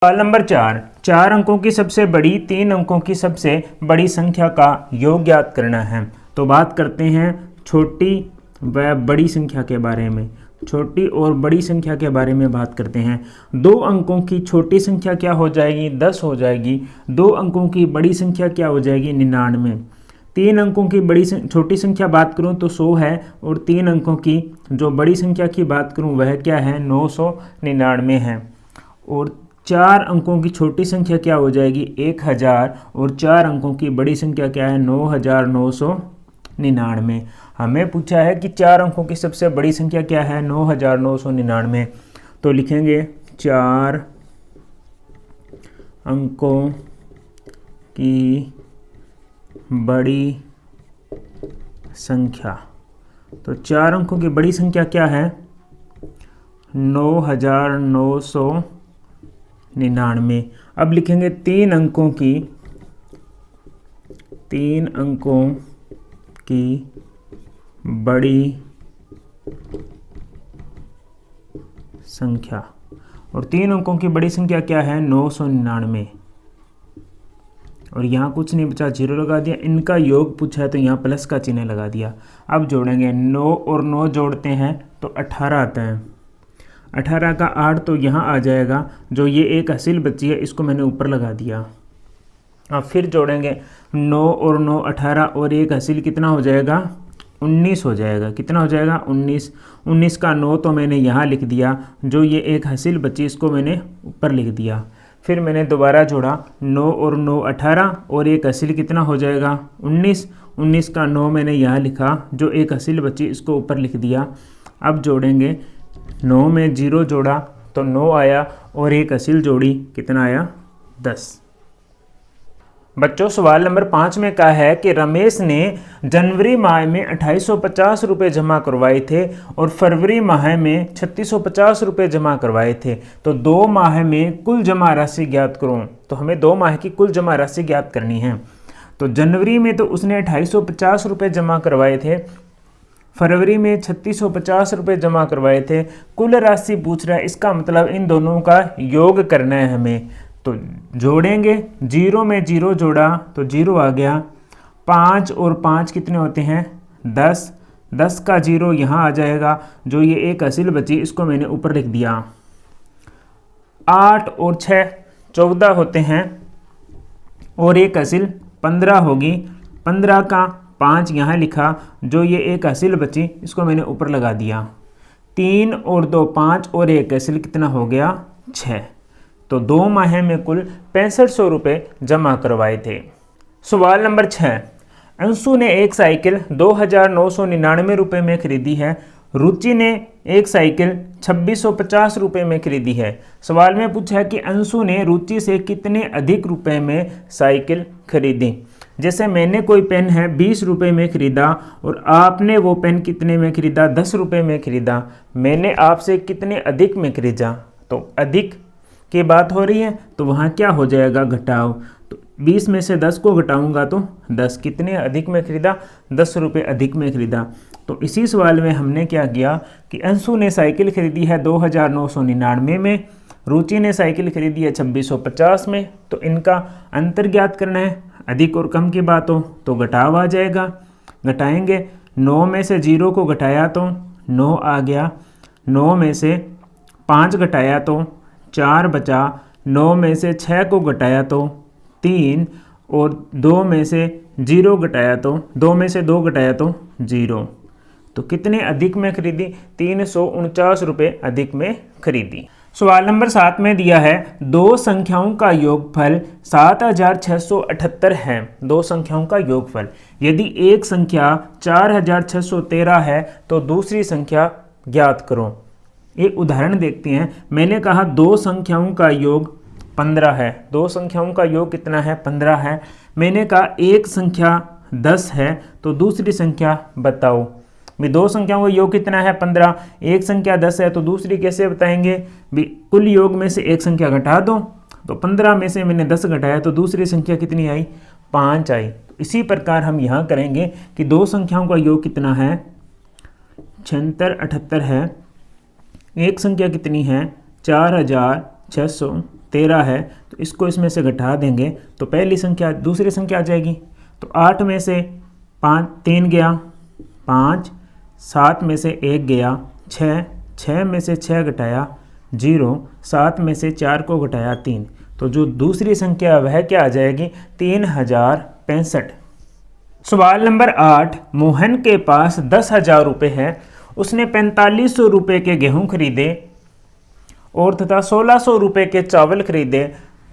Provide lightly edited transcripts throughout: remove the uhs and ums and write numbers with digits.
सवाल नंबर 4 अंकों की सबसे बड़ी 3 अंकों की सबसे बड़ी संख्या का योग ज्ञात करना है। तो बात करते हैं छोटी व बड़ी संख्या के बारे में। छोटी और बड़ी संख्या के बारे में बात करते हैं। 2 अंकों की छोटी संख्या क्या हो जाएगी? 10 हो जाएगी। 2 अंकों की बड़ी संख्या क्या हो जाएगी? 99। 3 अंकों की छोटी संख्या बात करूं तो 100 है, और 3 अंकों की जो बड़ी संख्या की बात करूं वह क्या है? 999 है। और 4 अंकों की छोटी संख्या क्या हो जाएगी? 1000। और 4 अंकों की बड़ी संख्या क्या है? 9999। हमें पूछा है कि 4 अंकों की सबसे बड़ी संख्या क्या है? 9999। तो लिखेंगे 4 अंकों की बड़ी संख्या। तो 4 अंकों की बड़ी संख्या क्या है? 9999। अब लिखेंगे 3 अंकों की बड़ी संख्या। और 3 अंकों की बड़ी संख्या क्या है? 999। और यहाँ कुछ नहीं बचा, 0 लगा दिया। इनका योग पूछा है तो यहाँ प्लस का चिन्ह लगा दिया। अब जोड़ेंगे, 9 और 9 जोड़ते हैं तो 18 आता है। 18 का 8 तो यहाँ आ जाएगा। जो ये एक हासिल बची है इसको मैंने ऊपर लगा दिया। अब फिर जोड़ेंगे, 9 और 9 18, और एक हासिल कितना हो जाएगा? 19 हो जाएगा। कितना हो जाएगा? 19। 19 का 9 तो मैंने यहाँ लिख दिया। जो ये एक हासिल बची इसको मैंने ऊपर लिख दिया। फिर मैंने दोबारा जोड़ा, 9 और 9 18, और एक हासिल कितना हो जाएगा? 19। 19 का 9 मैंने यहाँ लिखा। जो एक हासिल बची इसको ऊपर लिख दिया। अब जोड़ेंगे, 9 में 0 जोड़ा तो 9 आया, और एक हासिल जोड़ी, कितना आया? 10। बच्चों, सवाल नंबर 5 में कहा है कि रमेश ने जनवरी माह में 2850 रुपये जमा करवाए थे और फरवरी माह में 3650 रुपये जमा करवाए थे। तो 2 माह में कुल जमा राशि ज्ञात करो। तो हमें 2 माह की कुल जमा राशि ज्ञात करनी है। तो जनवरी में तो उसने 2850 रुपये जमा करवाए थे, फरवरी में 3650 रुपये जमा करवाए थे। कुल राशि पूछ रहा है, इसका मतलब इन दोनों का योग करना है हमें। तो जोड़ेंगे, 0 में 0 जोड़ा तो 0 आ गया। 5 और 5 कितने होते हैं? 10। 10 का 0 यहाँ आ जाएगा। जो ये एक हासिल बची इसको मैंने ऊपर लिख दिया। 8 और 6 14 होते हैं, और एक हासिल 15 होगी। 15 का 5 यहाँ लिखा। जो ये एक हासिल बची इसको मैंने ऊपर लगा दिया। 3 और 2 5, और एक हासिल कितना हो गया? 6। तो 2 माह में कुल 6500 रुपये जमा करवाए थे। सवाल नंबर 6, अंशु ने एक साइकिल 2999 रुपये में खरीदी है। रुचि ने एक साइकिल 2650 रुपये में खरीदी है। सवाल में पूछा है कि अंशु ने रुचि से कितने अधिक रुपए में साइकिल खरीदी। जैसे मैंने कोई पेन है 20 रुपये में ख़रीदा, और आपने वो पेन कितने में ख़रीदा? 10 रुपये में ख़रीदा। मैंने आपसे कितने अधिक में खरीदा? तो अधिक की बात हो रही है, तो वहाँ क्या हो जाएगा? घटाव। तो 20 में से 10 को घटाऊंगा तो 10। कितने अधिक में खरीदा? 10 रुपये अधिक में खरीदा। तो इसी सवाल में हमने क्या किया कि अंशु ने साइकिल खरीदी है 2999 में, रुचि ने साइकिल खरीदी है 2650 में। तो इनका अंतर ज्ञात करना है। अधिक और कम की बात हो तो घटाव आ जाएगा। घटाएंगे, 9 में से 0 को घटाया तो 9 आ गया। 9 में से 5 घटाया तो 4 बचा। 9 में से 6 को घटाया तो 3, और 2 में से 0 घटाया तो 2 में से 2 घटाया तो 0। तो कितने अधिक में खरीदी? 349 रुपये अधिक में खरीदी। सवाल नंबर 7 में दिया है 2 संख्याओं का योगफल 7678 है। 2 संख्याओं का योगफल। यदि एक संख्या 4613 है तो दूसरी संख्या ज्ञात करो। एक उदाहरण देखते हैं। मैंने कहा 2 संख्याओं का योग 15 है। 2 संख्याओं का योग कितना है? 15 है। मैंने कहा एक संख्या 10 है, तो दूसरी संख्या बताओ। भी 2 संख्याओं का योग कितना है? 15। एक संख्या 10 है तो दूसरी कैसे बताएंगे? भी कुल योग में से एक संख्या घटा दो। तो 15 में से मैंने 10 घटाया तो दूसरी संख्या कितनी आई? 5 आई। तो इसी प्रकार हम यहाँ करेंगे कि 2 संख्याओं का योग कितना है? 7678 है। एक संख्या कितनी है? 4678 13 है, तो इसको इसमें से घटा देंगे तो पहली संख्या दूसरी संख्या आ जाएगी। तो 8 में से 3 गया 5, 7 में से 1 गया 6, 6 में से 6 घटाया 0, 7 में से 4 को घटाया 3, तो जो दूसरी संख्या वह क्या आ जाएगी 3065। सवाल नंबर 8, मोहन के पास 10,000 रुपये है, उसने 4500 रुपये के गेहूं खरीदे और तथा 1600 रुपये के चावल खरीदे,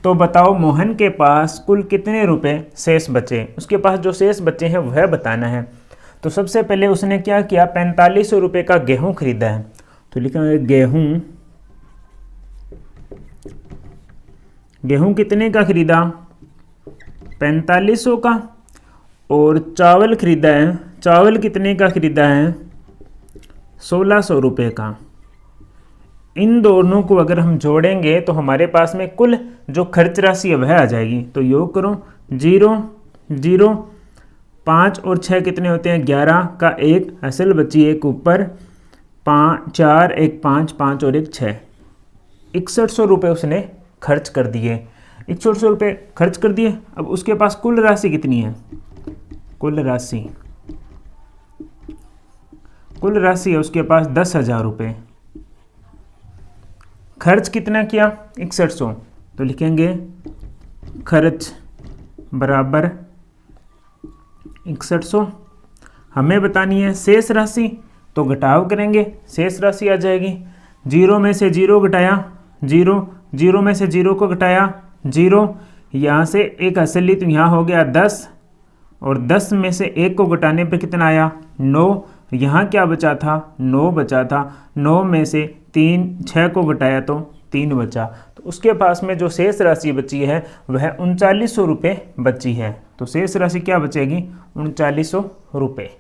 तो बताओ मोहन के पास कुल कितने रुपए शेष बचे। उसके पास जो शेष बचे हैं वह बताना है। तो सबसे पहले उसने क्या किया, 4500 रुपये का गेहूं खरीदा है, तो लिखा है गेहूं कितने का खरीदा, 4500 का। और चावल खरीदा है, चावल कितने का खरीदा है, 1600 रुपये का। इन दोनों को अगर हम जोड़ेंगे तो हमारे पास में कुल जो खर्च राशि है वह आ जाएगी। तो योग करो, 0 0, 5 और 6 कितने होते हैं, 11 का 1 असल बची 1 ऊपर, 5 4 1 5 5 और 1 6, 6100 रुपये उसने खर्च कर दिए। 6100 रुपये खर्च कर दिए। अब उसके पास कुल राशि कितनी है, कुल राशि है उसके पास 10,000 रुपये। खर्च कितना किया, 6100, तो लिखेंगे खर्च बराबर 6100। हमें बतानी है शेष राशि, तो घटाव करेंगे, शेष राशि आ जाएगी। 0 में से 0 घटाया 0, 0 में से 0 को घटाया 0, यहाँ से एक असली तो यहाँ हो गया 10, और 10 में से 1 को घटाने पर कितना आया 9, यहाँ क्या बचा था 9 बचा था, 9 में से 6 को घटाया तो 3 बचा। तो उसके पास में जो शेष राशि बची है वह 3900 रुपये बची है। तो शेष राशि क्या बचेगी, 3900 रुपये।